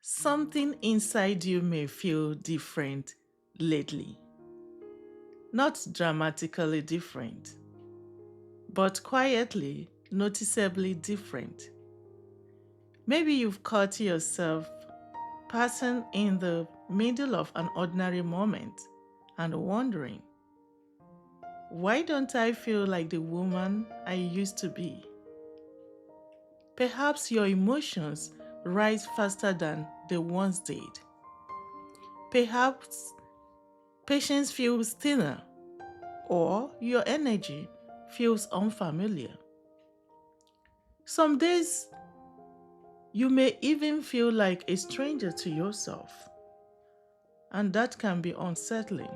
Something inside you may feel different lately. Not dramatically different, but quietly, noticeably different. Maybe you've caught yourself passing in the middle of an ordinary moment and wondering, why don't I feel like the woman I used to be? Perhaps your emotions rise faster than they once did. Perhaps patience feels thinner, or your energy feels unfamiliar. Some days you may even feel like a stranger to yourself, and that can be unsettling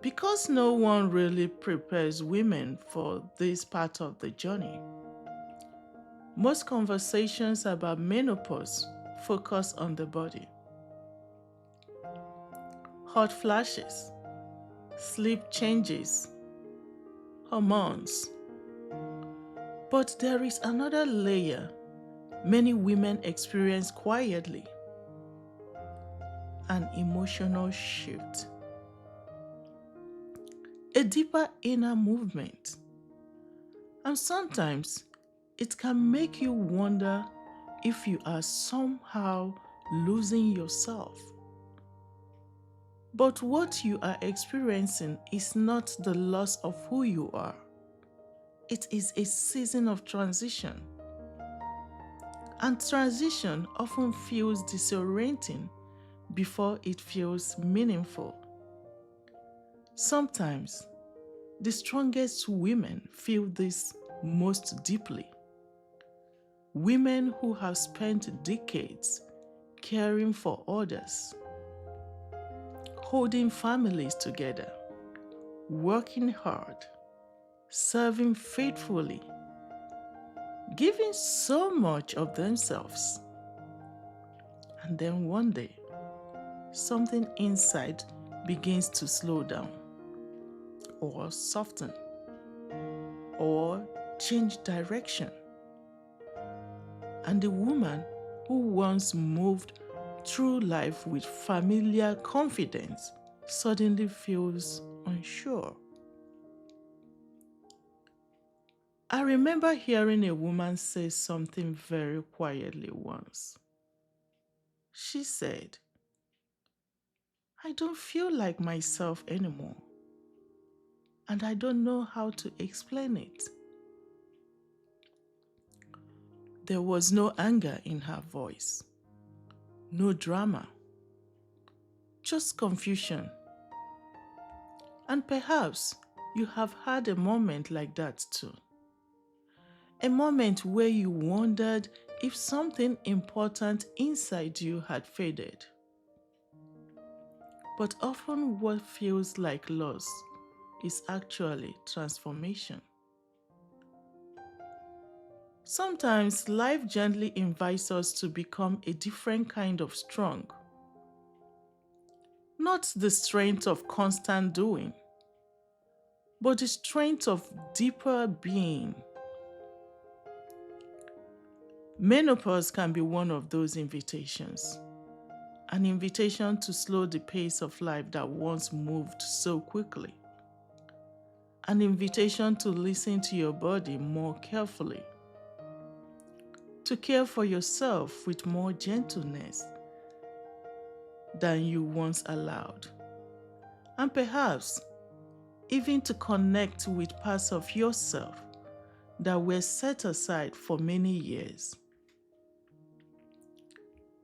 because no one really prepares women for this part of the journey. Most conversations about menopause focus on the body, hot flashes, sleep changes, hormones. But there is another layer many women experience quietly: an emotional shift, a deeper inner movement. And sometimes it can make you wonder if you are somehow losing yourself. But what you are experiencing is not the loss of who you are. It is a season of transition. And transition often feels disorienting before it feels meaningful. Sometimes the strongest women feel this most deeply. Women who have spent decades caring for others, holding families together, working hard, serving faithfully, giving so much of themselves. And then one day, something inside begins to slow down, or soften, or change direction. And the woman who once moved through life with familiar confidence suddenly feels unsure. I remember hearing a woman say something very quietly once. She said, I don't feel like myself anymore, and I don't know how to explain it. There was no anger in her voice, no drama, just confusion. And perhaps you have had a moment like that too. A moment where you wondered if something important inside you had faded. But often what feels like loss is actually transformation. Sometimes life gently invites us to become a different kind of strong. Not the strength of constant doing, but the strength of deeper being. Menopause can be one of those invitations. An invitation to slow the pace of life that once moved so quickly. An invitation to listen to your body more carefully. To care for yourself with more gentleness than you once allowed. And perhaps even to connect with parts of yourself that were set aside for many years.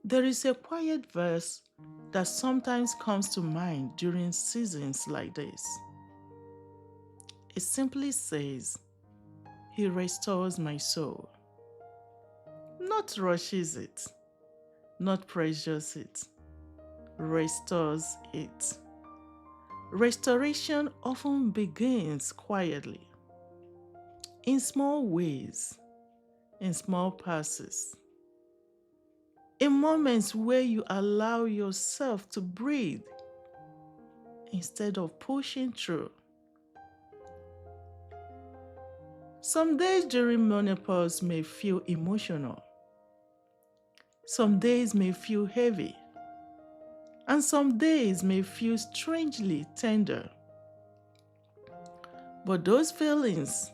There is a quiet verse that sometimes comes to mind during seasons like this. It simply says, He restores my soul. Not rushes it, not pressures it, restores it. Restoration often begins quietly, in small ways, in small passes, in moments where you allow yourself to breathe instead of pushing through. Some days during menopause may feel emotional. Some days may feel heavy, and some days may feel strangely tender. But those feelings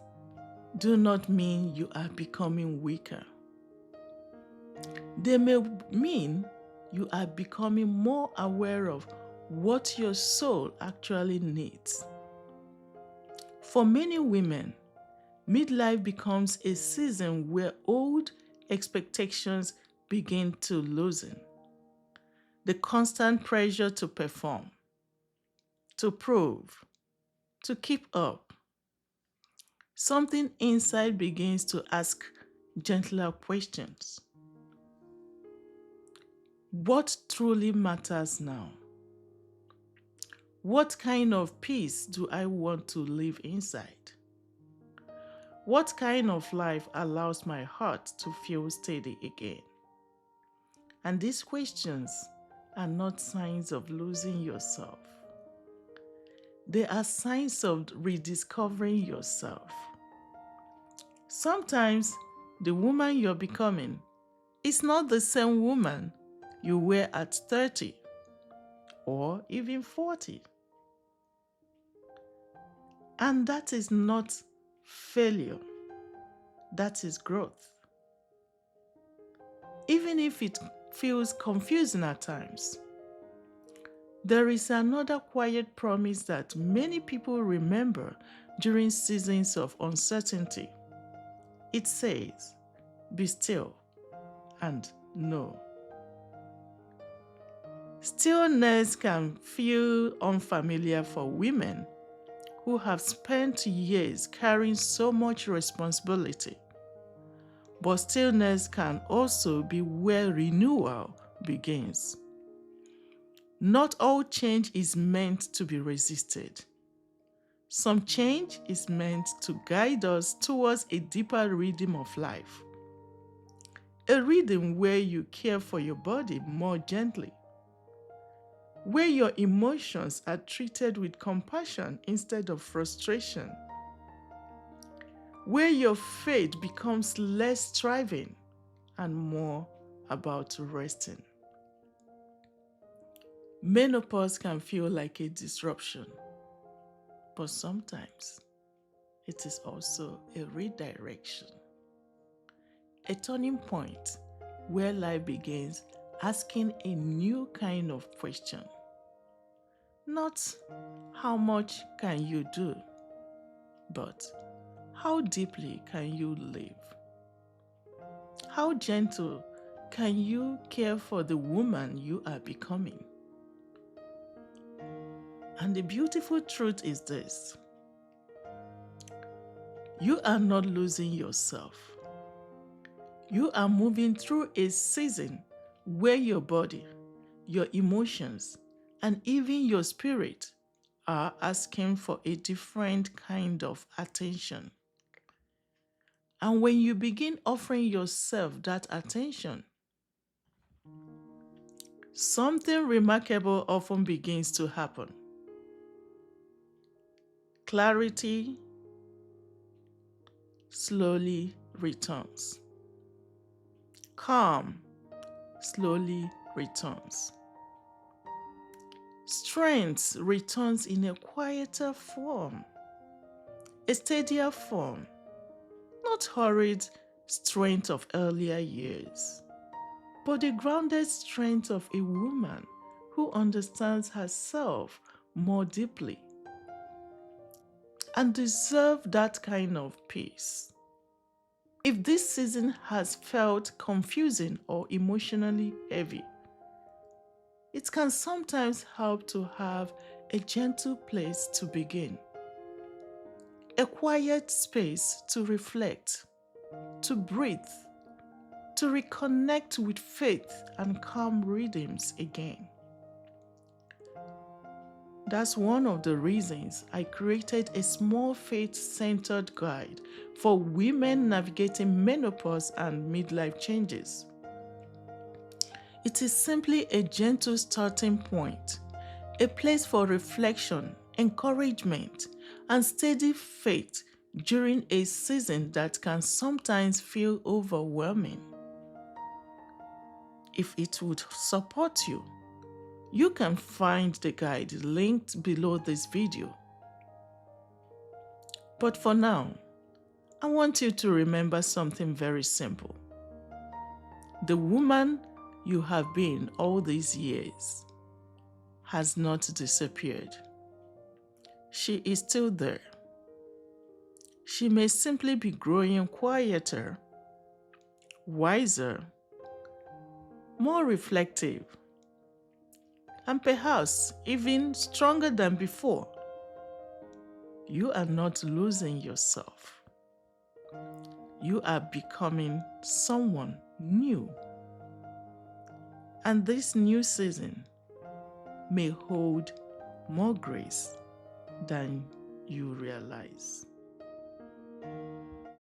do not mean you are becoming weaker. They may mean you are becoming more aware of what your soul actually needs. For many women, midlife becomes a season where old expectations begin to loosen. The constant pressure to perform, to prove, to keep up. Something inside begins to ask gentler questions. What truly matters now? What kind of peace do I want to live inside? What kind of life allows my heart to feel steady again? And these questions are not signs of losing yourself. They are signs of rediscovering yourself. Sometimes the woman you're becoming is not the same woman you were at 30 or even 40. And that is not failure, that is growth. Even if it feels confusing at times, there is another quiet promise that many people remember during seasons of uncertainty. It says, "Be still and know." Stillness can feel unfamiliar for women who have spent years carrying so much responsibility. But stillness can also be where renewal begins. Not all change is meant to be resisted. Some change is meant to guide us towards a deeper rhythm of life. A rhythm where you care for your body more gently, where your emotions are treated with compassion instead of frustration, where your faith becomes less striving and more about resting. Menopause can feel like a disruption, but sometimes it is also a redirection, a turning point where life begins asking a new kind of question. Not how much can you do, but how deeply can you live? How gentle can you care for the woman you are becoming? And the beautiful truth is this: you are not losing yourself. You are moving through a season where your body, your emotions, and even your spirit are asking for a different kind of attention. And when you begin offering yourself that attention, something remarkable often begins to happen. Clarity slowly returns. Calm slowly returns. Strength returns in a quieter form, a steadier form, not hurried strength of earlier years, but the grounded strength of a woman who understands herself more deeply and deserves that kind of peace. If this season has felt confusing or emotionally heavy, it can sometimes help to have a gentle place to begin, a quiet space to reflect, to breathe, to reconnect with faith and calm rhythms again. That's one of the reasons I created a small faith-centered guide for women navigating menopause and midlife changes. It is simply a gentle starting point, a place for reflection, encouragement, and steady faith during a season that can sometimes feel overwhelming. If it would support you, you can find the guide linked below this video. But for now, I want you to remember something very simple. The woman you have been all these years has not disappeared. She is still there. She may simply be growing quieter, wiser, more reflective, and perhaps even stronger than before. You are not losing yourself. You are becoming someone new. And this new season may hold more grace than you realize.